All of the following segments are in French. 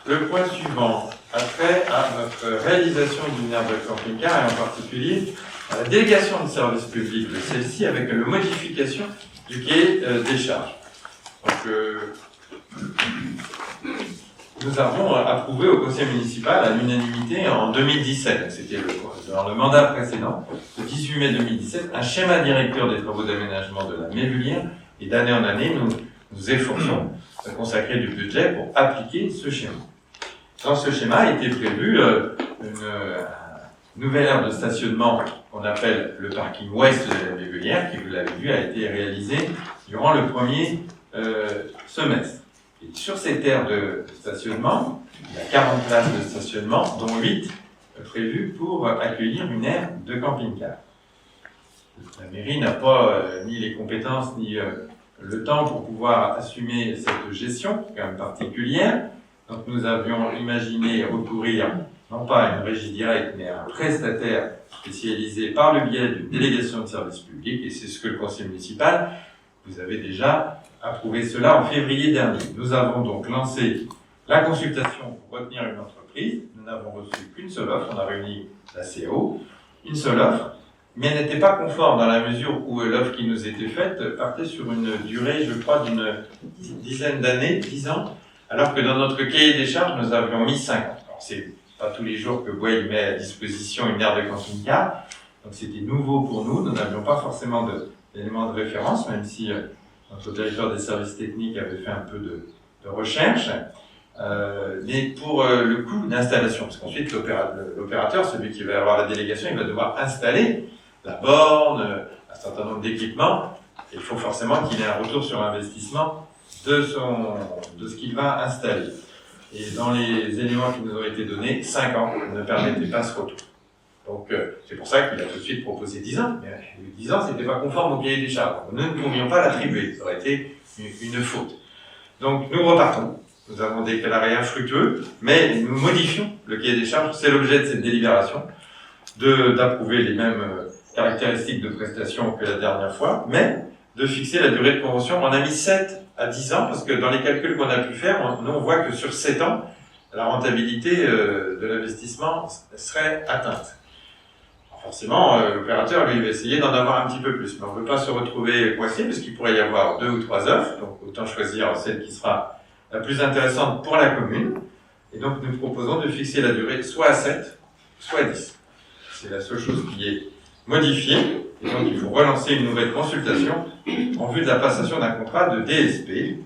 Le point suivant a trait à notre réalisation d'une aire de camping-car et en particulier à la délégation de service public de celle-ci avec la modification du cahier des charges. Donc, nous avons approuvé au conseil municipal à l'unanimité en 2017, c'était dans le mandat précédent, le 18 mai 2017, un schéma directeur des travaux d'aménagement de la Mévulière et d'année en année, nous nous efforçons de consacrer du budget pour appliquer ce schéma. Dans ce schéma a été prévu une nouvelle aire de stationnement qu'on appelle le parking ouest de la Mévulière, qui, vous l'avez vu, a été réalisé durant le premier semestre. Et sur cette aire de stationnement, il y a 40 places de stationnement, dont 8 prévues pour accueillir une aire de camping-car. La mairie n'a pas ni les compétences ni le temps pour pouvoir assumer cette gestion, quand même particulière. Donc nous avions imaginé recourir non pas à une régie directe, mais à un prestataire spécialisé par le biais d'une délégation de service public, et c'est ce que le conseil municipal, vous avez déjà approuvé cela en février dernier. Nous avons donc lancé la consultation pour retenir une entreprise. Nous n'avons reçu qu'une seule offre, on a réuni la CO, une seule offre, mais elle n'était pas conforme dans la mesure où l'offre qui nous était faite partait sur une durée, je crois, d'une dizaine d'années, 10 ans, alors que dans notre cahier des charges, nous avions mis 5 ans. Alors, c'est pas tous les jours que Bouygues met à disposition une aire de camping-car, donc c'était nouveau pour nous, nous n'avions pas forcément d'éléments de référence, même si notre directeur des services techniques avait fait un peu de recherche, mais pour le coût d'installation, parce qu'ensuite l'opérateur, celui qui va avoir la délégation, il va devoir installer la borne, un certain nombre d'équipements, et il faut forcément qu'il ait un retour sur investissement de ce qu'il va installer. Et dans les éléments qui nous ont été donnés, 5 ans ne permettaient pas ce retour. Donc c'est pour ça qu'il a tout de suite proposé 10 ans, mais 10 ans c'était pas conforme au cahier des charges. Nous ne pouvions pas l'attribuer, ça aurait été une faute. Donc nous repartons, nous avons déclaré infructueux, mais nous modifions le cahier des charges, c'est l'objet de cette délibération, d'approuver les mêmes caractéristiques de prestation que la dernière fois, mais de fixer la durée de convention. On a mis 7 à 10 ans, parce que dans les calculs qu'on a pu faire, nous on voit que sur 7 ans, la rentabilité de l'investissement serait atteinte. Alors forcément, l'opérateur, lui, va essayer d'en avoir un petit peu plus, mais on ne veut pas se retrouver coincé, parce qu'il pourrait y avoir 2 ou 3 offres, donc autant choisir celle qui sera la plus intéressante pour la commune, et donc nous proposons de fixer la durée soit à 7, soit à 10. C'est la seule chose qui est modifiée, et donc il faut relancer une nouvelle consultation en vue de la passation d'un contrat de DSP et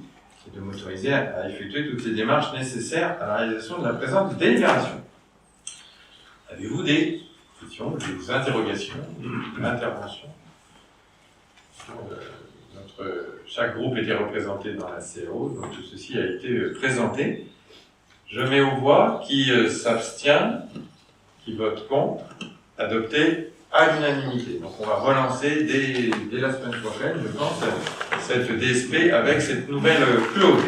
de m'autoriser à effectuer toutes les démarches nécessaires à la réalisation de la présente délibération. Avez-vous des questions, des interrogations, des interventions? Chaque groupe était représenté dans la CO, donc tout ceci a été présenté. Je mets aux voix qui s'abstient, qui vote contre, adopté à l'unanimité. Donc on va relancer dès la semaine prochaine, je pense, cette DSP avec cette nouvelle clause.